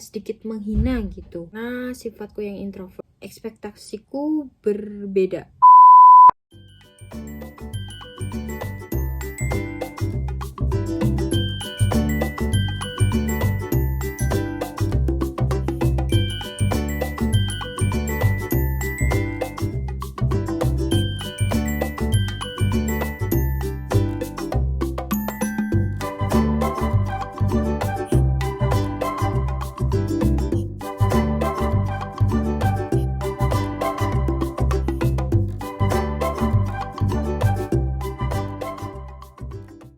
sedikit menghina gitu. Nah, sifatku yang introvert, ekspektasiku berbeda.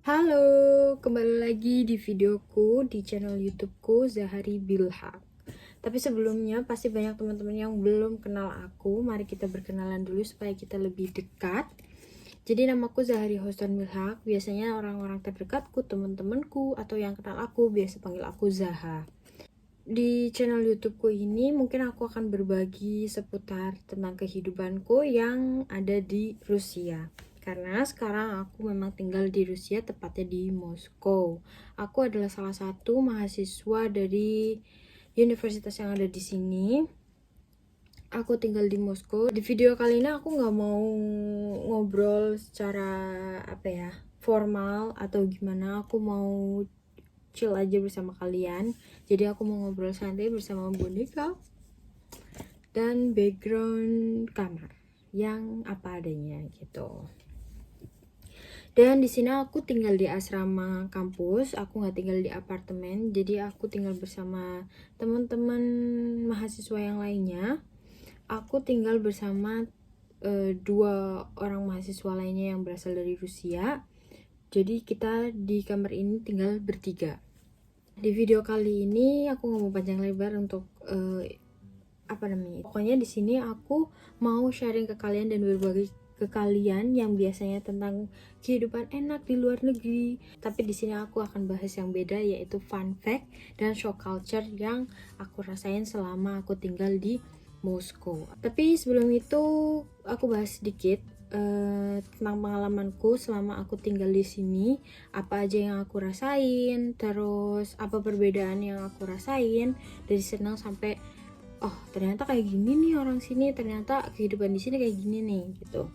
Halo, kembali lagi di videoku di channel YouTubeku Zahari Bilhak. Tapi sebelumnya pasti banyak teman-teman yang belum kenal aku. Mari kita berkenalan dulu supaya kita lebih dekat. Jadi namaku Zahari Hostan Bilhak. Biasanya orang-orang terdekatku, teman-temanku atau yang kenal aku biasa panggil aku Zaha. Di channel YouTubeku ini mungkin aku akan berbagi seputar tentang kehidupanku yang ada di Rusia. Karena sekarang aku memang tinggal di Rusia, tepatnya di Moskow. Aku adalah salah satu mahasiswa dari universitas yang ada di sini. Aku tinggal di Moskow. Di video kali ini aku nggak mau ngobrol secara formal atau gimana. Aku mau chill aja bersama kalian. Jadi aku mau ngobrol santai bersama boneka dan background kamar yang apa adanya gitu. Dan di sini aku tinggal di asrama kampus, aku nggak tinggal di apartemen, jadi aku tinggal bersama teman-teman mahasiswa yang lainnya. Aku tinggal bersama dua orang mahasiswa lainnya yang berasal dari Rusia. Jadi kita di kamar ini tinggal bertiga. Di video kali ini aku nggak mau panjang lebar untuk pokoknya di sini aku mau sharing ke kalian dan berbagi ke kalian yang biasanya tentang kehidupan enak di luar negeri. Tapi di sini aku akan bahas yang beda, yaitu fun fact dan shock culture yang aku rasain selama aku tinggal di Moskow. Tapi sebelum itu aku bahas sedikit tentang pengalamanku selama aku tinggal di sini, apa aja yang aku rasain, terus apa perbedaan yang aku rasain dari senang sampai oh ternyata kayak gini nih orang sini, ternyata kehidupan di sini kayak gini nih gitu.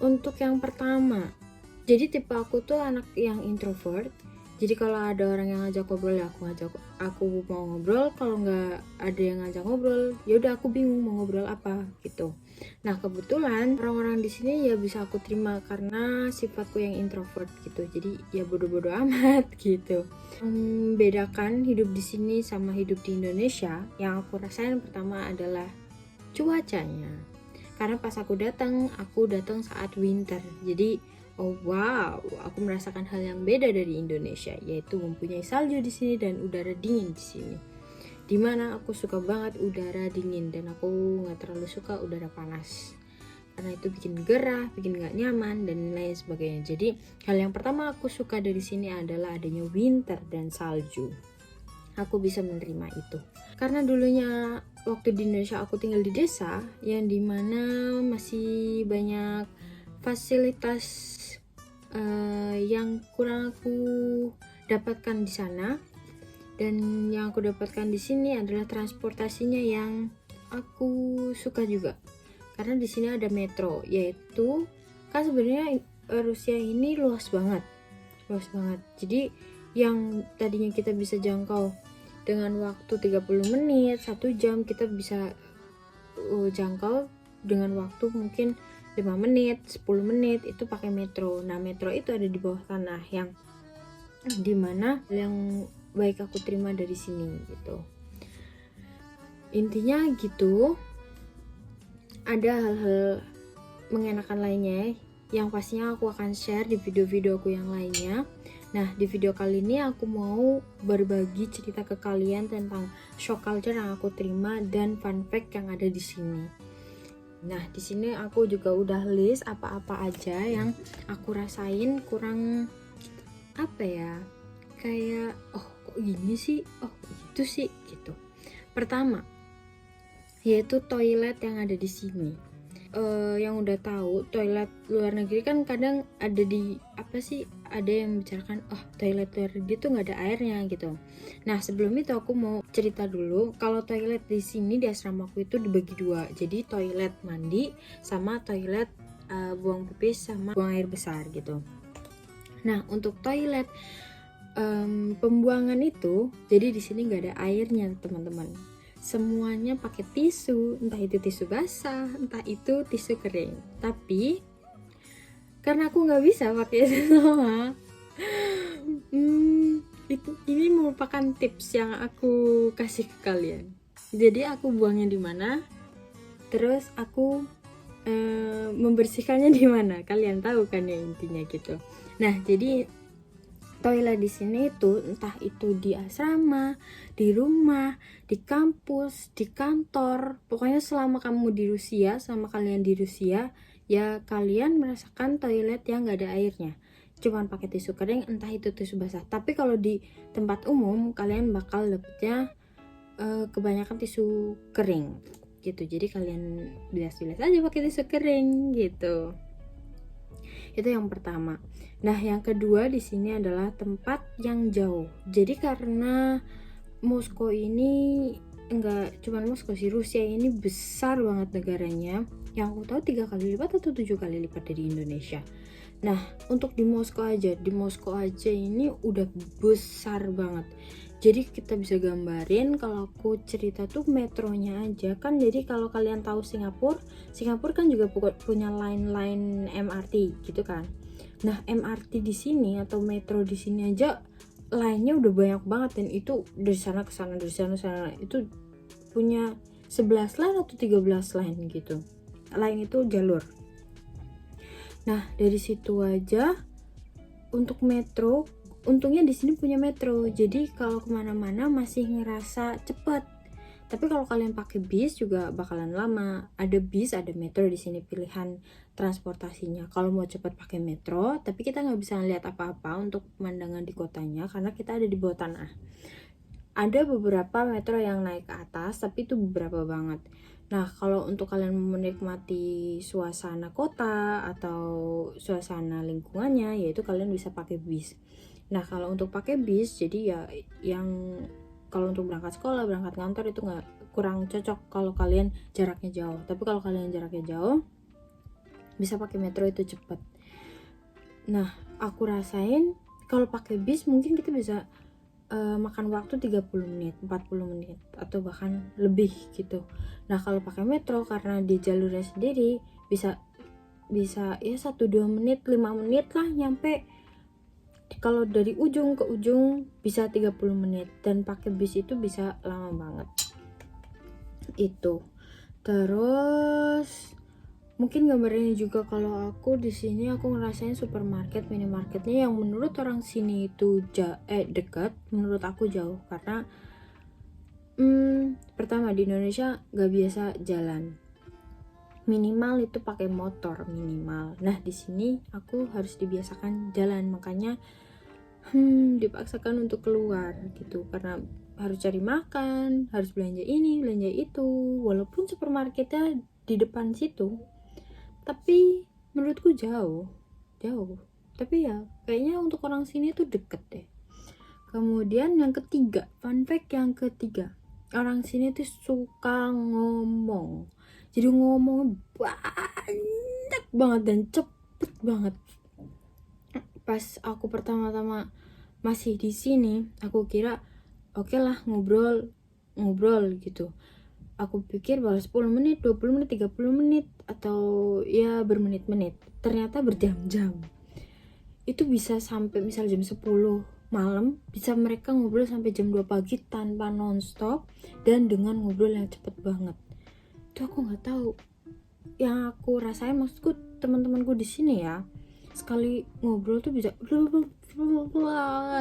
Untuk yang pertama, jadi tipe aku tuh anak yang introvert. Jadi kalau ada orang yang ngajak ngobrol ya aku mau ngobrol, kalau nggak ada yang ngajak ngobrol ya udah aku bingung mau ngobrol apa gitu. Nah kebetulan orang-orang di sini ya bisa aku terima karena sifatku yang introvert gitu. Jadi ya bodo-bodo amat gitu. Membedakan hidup di sini sama hidup di Indonesia, yang aku rasain pertama adalah cuacanya. Karena pas aku datang saat winter. Jadi oh wow, aku merasakan hal yang beda dari Indonesia, yaitu mempunyai salju di sini dan udara dingin di sini. Dimana aku suka banget udara dingin dan aku nggak terlalu suka udara panas. Karena itu bikin gerah, bikin nggak nyaman dan lain sebagainya. Jadi hal yang pertama aku suka dari sini adalah adanya winter dan salju. Aku bisa menerima itu. Karena dulunya waktu di Indonesia aku tinggal di desa yang dimana masih banyak fasilitas yang kurang aku dapatkan di sana, dan yang aku dapatkan di sini adalah transportasinya yang aku suka juga. Karena di sini ada metro, yaitu kan sebenarnya Rusia ini luas banget. Jadi yang tadinya kita bisa jangkau dengan waktu 30 menit, 1 jam, kita bisa jangkau dengan waktu mungkin 5 menit, 10 menit itu pakai metro. Nah, metro itu ada di bawah tanah yang dimana yang baik aku terima dari sini gitu. Intinya gitu. Ada hal-hal mengenakan lainnya yang pastinya aku akan share di video-videoku yang lainnya. Nah, di video kali ini aku mau berbagi cerita ke kalian tentang shock culture yang aku terima dan fun fact yang ada di sini. Nah, di sini aku juga udah list apa-apa aja yang aku rasain kurang kayak oh kok gini sih, oh gitu sih gitu. Pertama, yaitu toilet yang ada di sini. Yang udah tahu toilet luar negeri kan kadang ada di ada yang membicarakan toilet luar negeri tuh nggak ada airnya gitu. Nah sebelum itu aku mau cerita dulu kalau toilet di sini di asramaku itu dibagi dua. Jadi toilet mandi sama toilet buang pipis sama buang air besar gitu. Nah untuk toilet pembuangan itu, jadi di sini nggak ada airnya teman-teman. Semuanya pakai tisu, entah itu tisu basah, entah itu tisu kering. Tapi karena aku nggak bisa pakai itu semua, ini merupakan tips yang aku kasih ke kalian. Jadi aku buangnya di mana, terus aku membersihkannya di mana, kalian tahu kan ya intinya gitu. Nah jadi toilet di sini itu entah itu di asrama, di rumah, di kampus, di kantor, pokoknya selama kamu di Rusia, selama kalian di Rusia, ya kalian merasakan toilet yang gak ada airnya, cuman pakai tisu kering, entah itu tisu basah. Tapi kalau di tempat umum kalian bakal dapetnya kebanyakan tisu kering gitu, jadi kalian bilas-bilas aja pakai tisu kering gitu. Itu yang pertama. Nah yang kedua di sini adalah tempat yang jauh. Jadi karena Moskow ini enggak cuma Moskow sih, Rusia ini besar banget negaranya. Yang aku tahu 3 kali lipat atau 7 kali lipat dari Indonesia. Nah untuk di Moskow aja ini udah besar banget. Jadi kita bisa gambarin, kalau aku cerita tuh metronya aja kan. Jadi kalau kalian tahu Singapura kan juga punya line MRT gitu kan. Nah MRT di sini atau metro di sini aja line-nya udah banyak banget, dan itu dari sana ke sana, dari sana ke sana, itu punya 11 line atau 13 line gitu. Line itu jalur. Nah dari situ aja untuk metro, untungnya di sini punya metro, jadi kalau kemana-mana masih ngerasa cepet. Tapi kalau kalian pakai bis juga bakalan lama. Ada bis, ada metro di sini pilihan transportasinya. Kalau mau cepat pakai metro, tapi kita nggak bisa lihat apa-apa untuk pemandangan di kotanya karena kita ada di bawah tanah. Ada beberapa metro yang naik ke atas, tapi itu beberapa banget. Nah kalau untuk kalian menikmati suasana kota atau suasana lingkungannya, yaitu kalian bisa pakai bis. Nah kalau untuk pakai bis, jadi ya yang kalau untuk berangkat sekolah, berangkat kantor itu nggak, kurang cocok kalau kalian jaraknya jauh. Tapi kalau kalian jaraknya jauh, bisa pakai metro, itu cepet. Nah aku rasain kalau pakai bis mungkin kita bisa makan waktu 30 menit, 40 menit atau bahkan lebih gitu. Nah kalau pakai metro karena di jalurnya sendiri bisa ya 1-2 menit, 5 menit lah nyampe. Kalau dari ujung ke ujung bisa 30 menit, dan pakai bis itu bisa lama banget. Itu. Terus mungkin gambarnya juga kalau aku di sini aku ngerasain supermarket, minimarketnya yang menurut orang sini itu dekat, menurut aku jauh karena pertama di Indonesia gak biasa jalan, minimal itu pakai motor minimal. Nah di sini aku harus dibiasakan jalan, makanya dipaksakan untuk keluar gitu karena harus cari makan, harus belanja ini belanja itu, walaupun supermarketnya di depan situ. Tapi menurutku jauh. Tapi ya kayaknya untuk orang sini tuh deket deh. Kemudian yang ketiga, fun fact yang ketiga, orang sini tuh suka ngomong. Jadi ngomong banyak banget dan cepet banget. Pas aku pertama-tama masih di sini, aku kira oke lah ngobrol gitu. Aku pikir bakal 10 menit, 20 menit, 30 menit, atau ya bermenit-menit. Ternyata berjam-jam. Itu bisa sampai misal jam 10 malam, bisa mereka ngobrol sampai jam 2 pagi tanpa nonstop dan dengan ngobrol yang cepet banget. Itu aku nggak tahu. Yang aku rasain, maksudku teman-temanku di sini ya, sekali ngobrol tuh bisa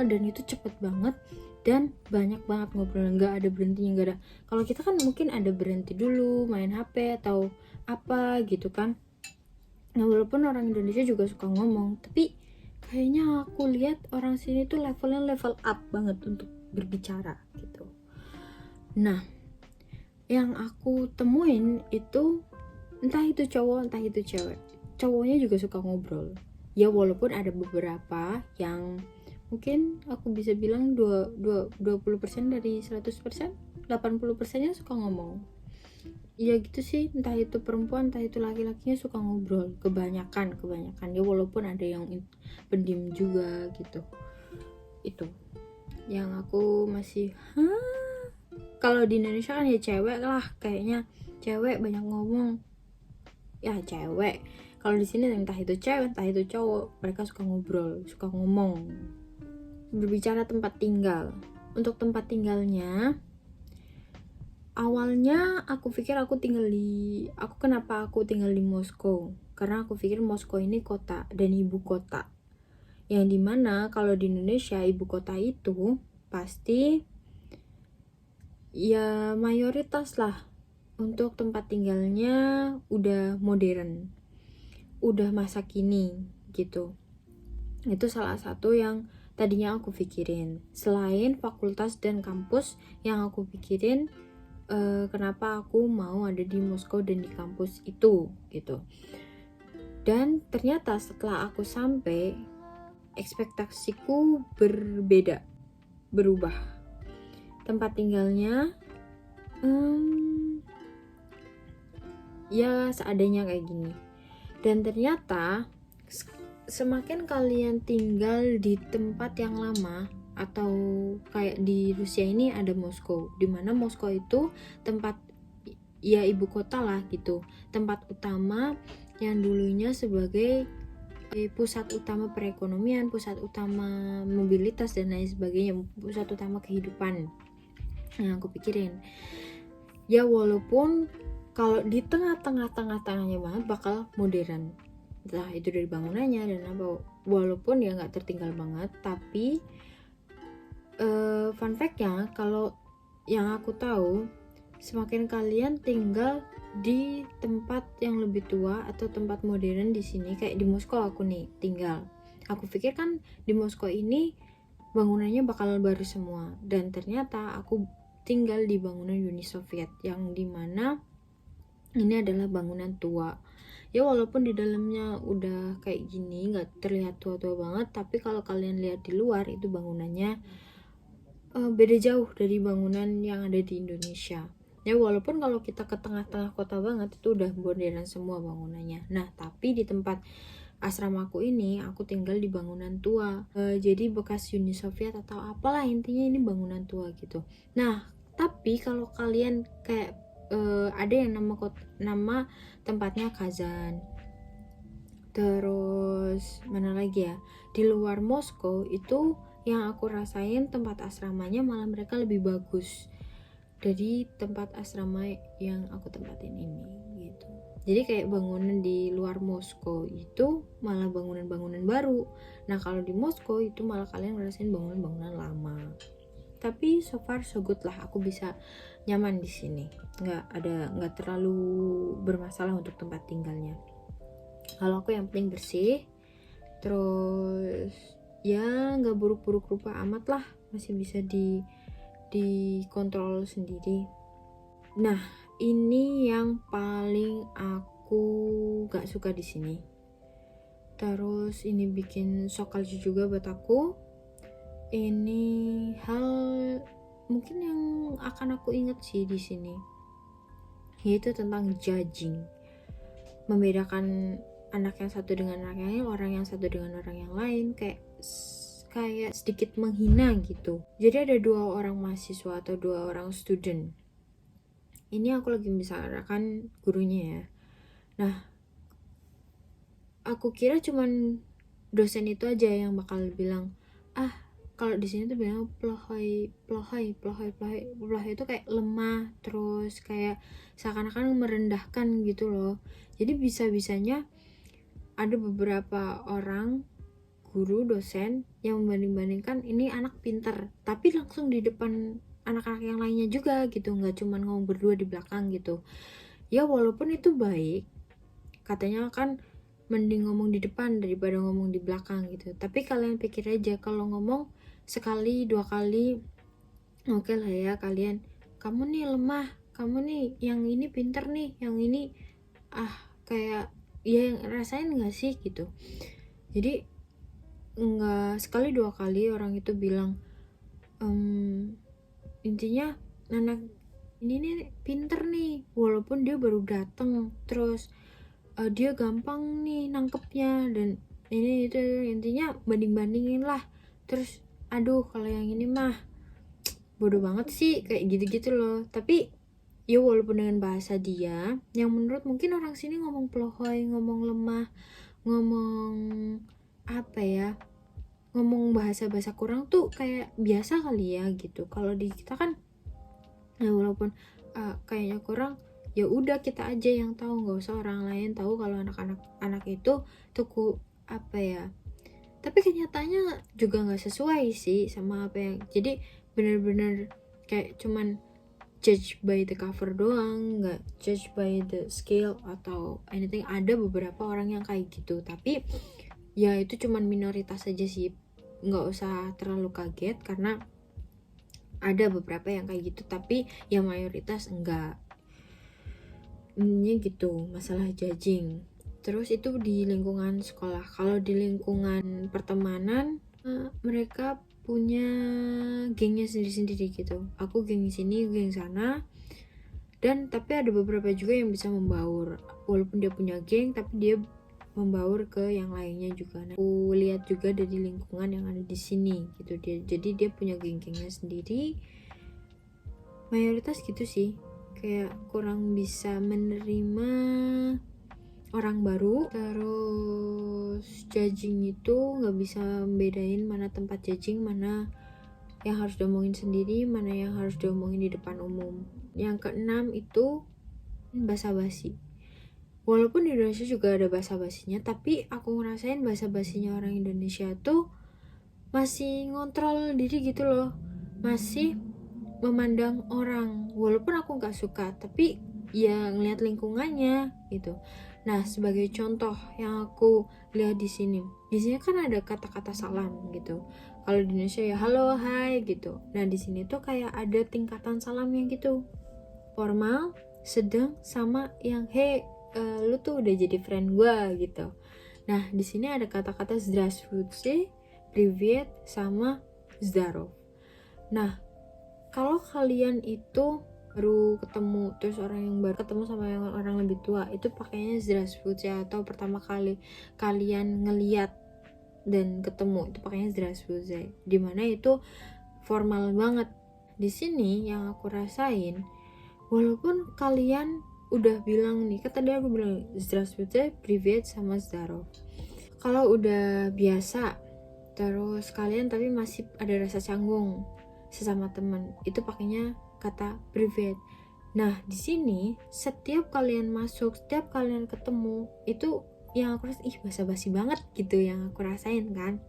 dan itu cepet banget. Dan banyak banget ngobrol, nggak ada berhentinya, nggak ada. Kalau kita kan mungkin ada berhenti dulu main HP atau apa gitu kan. Nah walaupun orang Indonesia juga suka ngomong, tapi kayaknya aku lihat orang sini tuh levelnya level up banget untuk berbicara gitu. Nah yang aku temuin itu entah itu cowok entah itu cewek, cowoknya juga suka ngobrol. Ya walaupun ada beberapa yang mungkin aku bisa bilang 20% dari 100%, 80%-nya suka ngomong. Ya gitu sih, entah itu perempuan entah itu laki-lakinya suka ngobrol, kebanyakan ya, walaupun ada yang pendiam juga gitu. Itu yang aku masih kalau di Indonesia kan ya cewek lah, kayaknya cewek banyak ngomong ya, cewek. Kalau di sini entah itu cewek entah itu cowok, mereka suka ngobrol, suka ngomong. Berbicara tempat tinggal, untuk tempat tinggalnya, awalnya aku pikir kenapa aku tinggal di Moskow, karena aku pikir Moskow ini kota dan ibu kota, yang dimana kalau di Indonesia ibu kota itu pasti ya mayoritas lah untuk tempat tinggalnya udah modern, udah masa kini gitu. Itu salah satu yang tadinya aku pikirin. Selain fakultas dan kampus yang aku pikirin, kenapa aku mau ada di Moskow dan di kampus itu gitu. Dan ternyata setelah aku sampai, ekspektasiku berubah. Tempat tinggalnya ya seadanya kayak gini. Dan ternyata semakin kalian tinggal di tempat yang lama, atau kayak di Rusia ini ada Moskow, dimana Moskow itu tempat ya ibu kota lah gitu, tempat utama yang dulunya sebagai pusat utama perekonomian, pusat utama mobilitas dan lain sebagainya, pusat utama kehidupan yang aku pikirin. Ya walaupun kalau di tengahnya banget bakal modern, entah itu dari bangunannya dan apa, walaupun ya nggak tertinggal banget, tapi fun fact-nya, kalau yang aku tahu, semakin kalian tinggal di tempat yang lebih tua atau tempat modern di sini, kayak di Moskow aku nih tinggal, aku pikir kan di Moskow ini bangunannya bakal baru semua, dan ternyata aku tinggal di bangunan Uni Soviet yang dimana ini adalah bangunan tua. Ya walaupun di dalamnya udah kayak gini, nggak terlihat tua-tua banget, tapi kalau kalian lihat di luar itu bangunannya beda jauh dari bangunan yang ada di Indonesia. Ya walaupun kalau kita ke tengah-tengah kota banget itu udah modern semua bangunannya. Nah tapi di tempat asramaku ini aku tinggal di bangunan tua, jadi bekas Uni Soviet atau apalah, intinya ini bangunan tua gitu. Nah tapi kalau kalian kayak ada yang nama tempatnya Kazan, terus mana lagi ya, di luar Moskow itu yang aku rasain tempat asramanya malah mereka lebih bagus dari tempat asrama yang aku tempatin ini gitu. Jadi kayak bangunan di luar Moskow itu malah bangunan-bangunan baru. Nah kalau di Moskow itu malah kalian ngerasain bangunan-bangunan lama. Tapi so far so good lah, aku bisa nyaman di sini. Nggak terlalu bermasalah untuk tempat tinggalnya. Kalau aku yang penting bersih, terus ya nggak buruk-buruk rupa amat lah, masih bisa dikontrol sendiri. Nah ini yang paling aku gak suka di sini. Terus ini bikin shock culture juga buat aku. Ini hal mungkin yang akan aku ingat sih di sini, yaitu tentang judging, membedakan anak yang satu dengan anak yang lain, orang yang satu dengan orang yang lain, kayak sedikit menghina gitu. Jadi ada 2 orang mahasiswa atau 2 orang student. Ini aku lagi membicarakan gurunya ya. Nah, aku kira cuman dosen itu aja yang bakal bilang, kalau di sini tuh bilang plohoy itu kayak lemah, terus kayak seakan-akan merendahkan gitu loh. Jadi bisa-bisanya ada beberapa orang guru, dosen yang membanding-bandingkan ini anak pinter, tapi langsung di depan anak-anak yang lainnya juga gitu, nggak cuma ngomong berdua di belakang gitu. Ya walaupun itu baik, katanya kan mending ngomong di depan daripada ngomong di belakang gitu, tapi kalian pikir aja kalau ngomong sekali 2 kali oke lah ya, kalian kamu nih lemah, kamu nih yang ini pinter nih, yang ini kayak ya rasain gak sih gitu. Jadi nggak sekali dua kali orang itu bilang, intinya anak ini nih pinter nih walaupun dia baru datang, terus dia gampang nih nangkepnya, dan ini itu intinya banding-bandingin lah. Terus aduh kalau yang ini mah bodoh banget sih, kayak gitu-gitu loh. Tapi ya walaupun dengan bahasa dia yang menurut mungkin orang sini ngomong pelohoy, ngomong lemah, ngomong apa ya, ngomong bahasa-bahasa kurang tuh kayak biasa kali ya gitu. Kalau di kita kan ya walaupun kayaknya kurang, ya udah kita aja yang tahu, nggak usah orang lain tahu kalau anak itu tuh apa ya. Tapi kenyataannya juga nggak sesuai sih sama apa yang, jadi bener-bener kayak cuman judge by the cover doang, nggak judge by the skill atau anything. Ada beberapa orang yang kayak gitu, tapi ya itu cuman minoritas aja sih, nggak usah terlalu kaget karena ada beberapa yang kayak gitu, tapi yang mayoritas enggak. Ini gitu masalah judging. Terus itu di lingkungan sekolah. Kalau di lingkungan pertemanan, mereka punya gengnya sendiri-sendiri gitu. Aku geng sini, geng sana. Dan tapi ada beberapa juga yang bisa membaur. Walaupun dia punya geng, tapi dia membaur ke yang lainnya juga. Nah, aku lihat juga dari lingkungan yang ada di sini gitu. Jadi dia punya geng-gengnya sendiri. Mayoritas gitu sih. Kayak kurang bisa menerima orang baru. Terus judging itu nggak bisa membedain mana tempat judging, mana yang harus diomongin sendiri, mana yang harus diomongin di depan umum. Yang keenam itu basa-basi. Walaupun di Indonesia juga ada basa-basinya, tapi aku ngerasain basa-basinya orang Indonesia tuh masih ngontrol diri gitu loh, masih memandang orang. Walaupun aku nggak suka, tapi ya ngeliat lingkungannya gitu. Nah, sebagai contoh yang aku lihat di sini kan ada kata-kata salam gitu. Kalau di Indonesia ya halo, hai gitu. Nah, di sini tuh kayak ada tingkatan salamnya gitu. Formal, sedang, sama yang hey, lu tuh udah jadi friend gua gitu. Nah, di sini ada kata-kata здравствуйте, привет, sama здоров. Nah, kalau kalian itu baru ketemu, terus orang yang baru ketemu sama yang orang lebih tua, itu pakainya здравствуйте, atau pertama kali kalian ngeliat dan ketemu itu pakainya здравствуйте, dimana itu formal banget. Di sini yang aku rasain, walaupun kalian udah bilang nih, kan tadi aku bilang здравствуйте, привет, sama здоров. Kalau udah biasa, terus kalian tapi masih ada rasa canggung sesama teman, itu pakainya kata привет. Nah, di sini setiap kalian masuk, setiap kalian ketemu, itu yang aku rasain, basa-basi banget gitu yang aku rasain kan.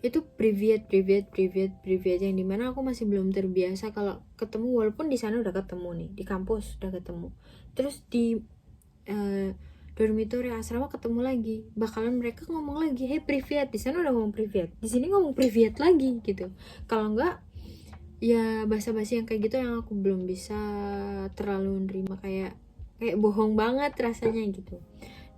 Itu привет yang dimana aku masih belum terbiasa kalau ketemu, walaupun di sana udah ketemu nih, di kampus udah ketemu, terus di dormitory asrama ketemu lagi, bakalan mereka ngomong lagi hey привет. Di sana udah ngomong привет, di sini ngomong привет lagi gitu. Kalau enggak ya basa-basi yang kayak gitu yang aku belum bisa terlalu nerima, kayak bohong banget rasanya gitu.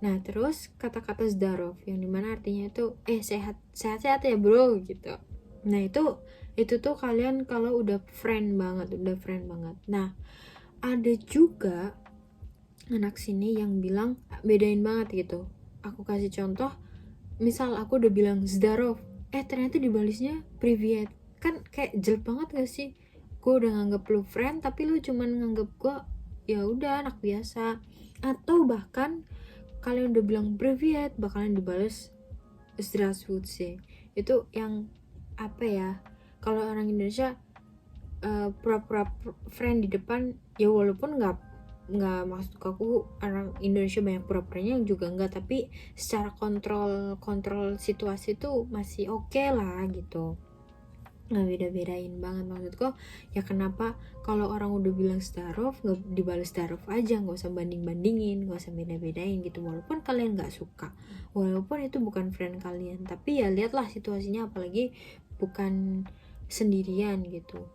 Nah, terus kata-kata zdarov yang dimana artinya itu sehat ya bro gitu. Nah, itu tuh kalian kalau udah friend banget. Nah, ada juga anak sini yang bilang bedain banget gitu. Aku kasih contoh, misal aku udah bilang zdarov, ternyata dibalisnya привет. Kan kayak jelek banget gak sih? Gue udah nganggap lu friend, tapi lu cuman nganggap gue ya udah anak biasa. Atau bahkan kalian udah bilang привет, bakalan dibales здравствуйте. Itu yang apa ya, kalau orang Indonesia pura-pura friend di depan, ya walaupun nggak maksud aku orang Indonesia banyak pura-puranya juga enggak, tapi secara kontrol situasi tuh masih oke lah gitu. Nggak beda-bedain banget maksudku. Ya kenapa kalau orang udah bilang zdarov nggak dibales zdarov aja, nggak usah banding-bandingin, nggak usah beda-bedain gitu. Walaupun kalian nggak suka, walaupun itu bukan friend kalian, tapi ya lihatlah situasinya, apalagi bukan sendirian gitu.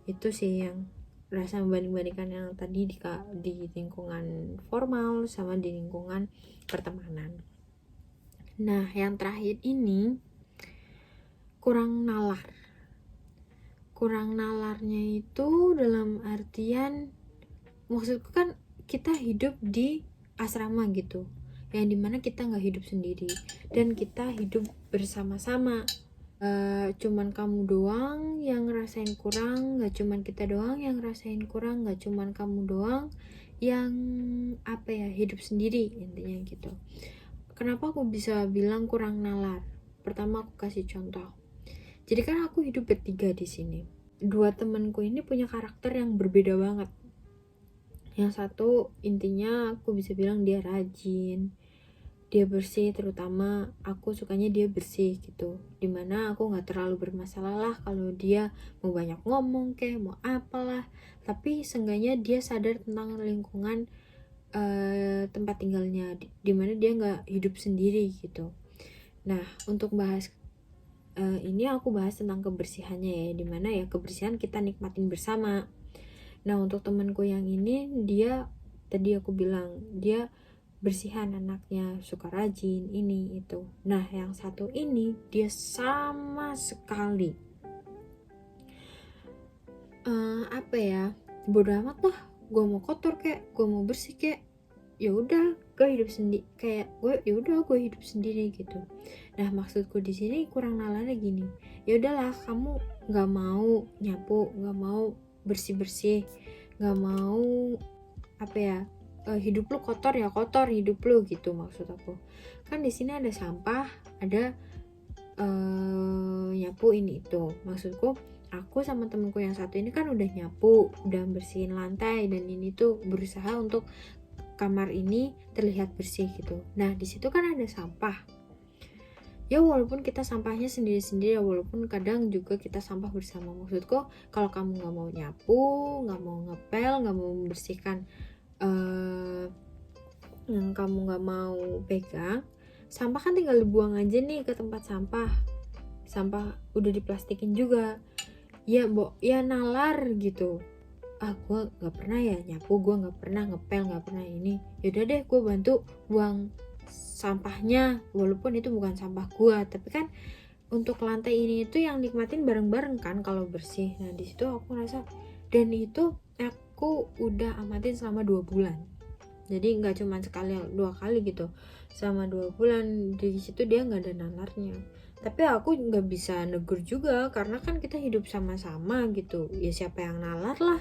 Itu sih yang rasa membanding-bandingkan yang tadi di lingkungan formal sama di lingkungan pertemanan. Nah, yang terakhir ini kurang nalar. Kurang nalarnya itu dalam artian, maksudku kan kita hidup di asrama gitu, yang dimana kita nggak hidup sendiri dan kita hidup bersama-sama. Cuman kamu doang yang ngerasain kurang, nggak cuman kita doang yang ngerasain kurang, nggak cuman kamu doang yang hidup sendiri, intinya gitu. Kenapa aku bisa bilang kurang nalar? Pertama aku kasih contoh. Jadi kan aku hidup bertiga di sini. Dua temanku ini punya karakter yang berbeda banget. Yang satu intinya aku bisa bilang dia rajin, dia bersih, terutama aku sukanya dia bersih gitu, dimana aku nggak terlalu bermasalah lah kalau dia mau banyak ngomong mau apalah, tapi seenggaknya dia sadar tentang lingkungan tempat tinggalnya, dimana dia nggak hidup sendiri gitu. Nah, untuk bahas ini aku bahas tentang kebersihannya ya, dimana ya kebersihan kita nikmatin bersama. Nah, untuk temanku yang ini, dia tadi aku bilang dia bersihan anaknya, suka rajin, ini itu. Nah, yang satu ini dia sama sekali bodo amat lah, gue mau kotor gue mau bersih ya udah gue hidup sendiri, gue hidup sendiri gitu. Nah, maksudku di sini kurang nalarnya gini, ya udahlah kamu nggak mau nyapu, nggak mau bersih, nggak mau hidup lu kotor ya kotor hidup lu gitu. Maksud aku kan di sini ada sampah, ada nyapu ini itu. Maksudku aku sama temenku yang satu ini kan udah nyapu, udah bersihin lantai, dan ini tuh berusaha untuk kamar ini terlihat bersih gitu. Nah, di situ kan ada sampah. Ya walaupun kita sampahnya sendiri-sendiri, walaupun kadang juga kita sampah bersama. Maksudku kalau kamu nggak mau nyapu, nggak mau ngepel, nggak mau membersihkan yang kamu nggak mau pegang, sampah kan tinggal dibuang aja nih ke tempat sampah. Sampah udah diplastikin juga. Ya nalar gitu. Gue nggak pernah ya nyapu, gue nggak pernah ngepel, nggak pernah ini. Yaudah deh, gue bantu buang sampahnya, walaupun itu bukan sampah gue, tapi kan untuk lantai ini itu yang nikmatin bareng-bareng kan kalau bersih. Nah, di situ aku rasa, dan itu aku udah amatin selama 2 bulan. Jadi nggak cuma sekali 2 kali gitu, selama 2 bulan di situ dia nggak ada nalarnya. Tapi aku nggak bisa negur juga karena kan kita hidup sama-sama gitu. Ya siapa yang nalar lah,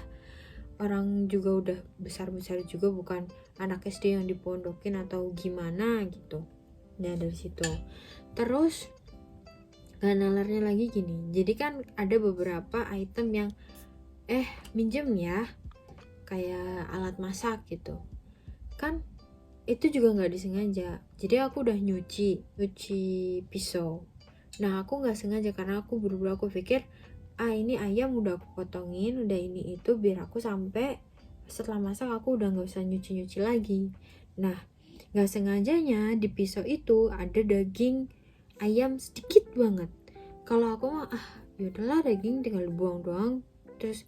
orang juga udah besar-besar juga, bukan anak SD yang dipondokin atau gimana gitu. Nah, dari situ terus gak nalarnya lagi gini. Jadi kan ada beberapa item yang minjem ya, kayak alat masak gitu kan, itu juga nggak disengaja. Jadi aku udah nyuci pisau. Nah, aku nggak sengaja karena aku buru-buru, aku pikir ini ayam udah aku potongin, udah ini itu, biar aku sampai setelah masak aku udah nggak usah nyuci lagi. Nah, nggak sengajanya di pisau itu ada daging ayam sedikit banget. Kalau aku mah yaudahlah, daging tinggal dibuang doang. Terus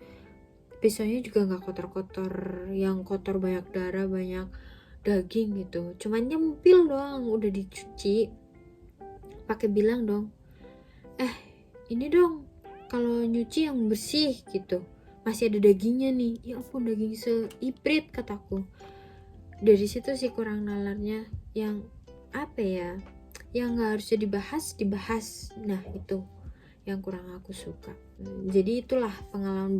pisaunya juga nggak kotor-kotor yang kotor banyak darah, banyak daging gitu, cuman nyempil doang, udah dicuci. Pakai bilang dong, ini dong kalau nyuci yang bersih gitu, masih ada dagingnya nih. Ya ampun, daging seiprit, kataku. Dari situ sih kurang nalarnya, yang yang nggak harusnya dibahas. Nah, itu yang kurang aku suka. Jadi itulah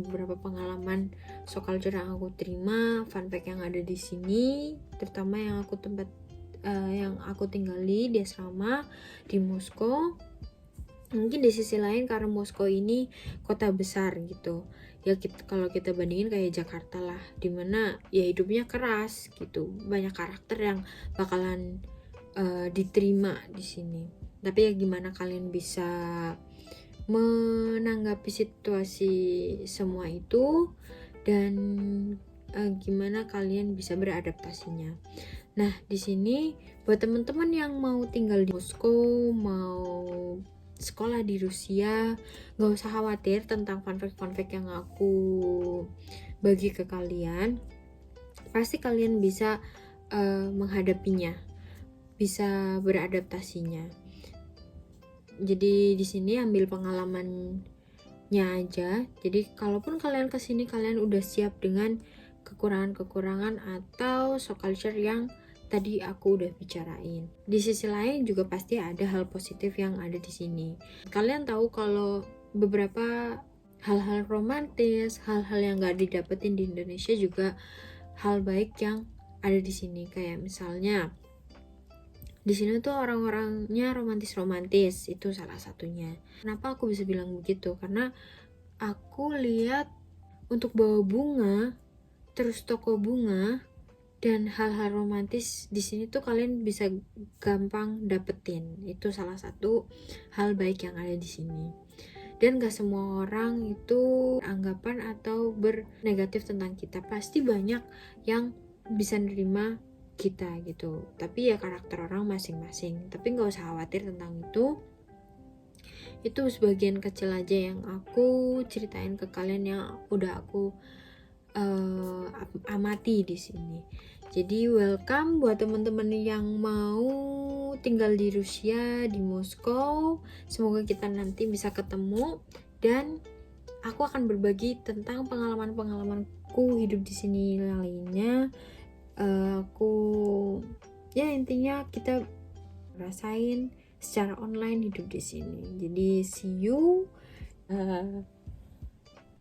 beberapa pengalaman shock culture yang aku terima, fun fact yang ada di sini, terutama yang aku tinggali di asrama di Moskow. Mungkin di sisi lain karena Moskow ini kota besar gitu ya, kalau kita bandingin kayak Jakarta lah, dimana ya hidupnya keras gitu, banyak karakter yang bakalan diterima di sini. Tapi ya gimana kalian bisa menanggapi situasi semua itu, dan gimana kalian bisa beradaptasinya. Nah, di sini buat teman-teman yang mau tinggal di Moskow, mau sekolah di Rusia, gak usah khawatir tentang fun fact yang aku bagi ke kalian. Pasti kalian bisa menghadapinya, bisa beradaptasinya. Jadi di sini ambil pengalamannya aja. Jadi kalaupun kalian kesini kalian udah siap dengan kekurangan-kekurangan atau shock culture yang tadi aku udah bicarain. Di sisi lain juga pasti ada hal positif yang ada di sini. Kalian tahu kalau beberapa hal-hal romantis, hal-hal yang gak didapetin di Indonesia juga hal baik yang ada di sini. Kayak misalnya di sini tuh orang-orangnya romantis-romantis, itu salah satunya. Kenapa aku bisa bilang begitu? Karena aku lihat untuk bawa bunga, terus toko bunga, dan hal-hal romantis di sini tuh kalian bisa gampang dapetin. Itu salah satu hal baik yang ada di sini. Dan gak semua orang itu anggapan atau bernegatif tentang kita. Pasti banyak yang bisa nerima kita gitu. Tapi ya karakter orang masing-masing. Tapi gak usah khawatir tentang itu. Itu sebagian kecil aja yang aku ceritain ke kalian yang udah aku amati di sini. Jadi welcome buat teman-teman yang mau tinggal di Rusia, di Moskow. Semoga kita nanti bisa ketemu dan aku akan berbagi tentang pengalaman-pengalamanku hidup di sini lainnya. Aku ya intinya kita rasain secara online hidup di sini. Jadi see you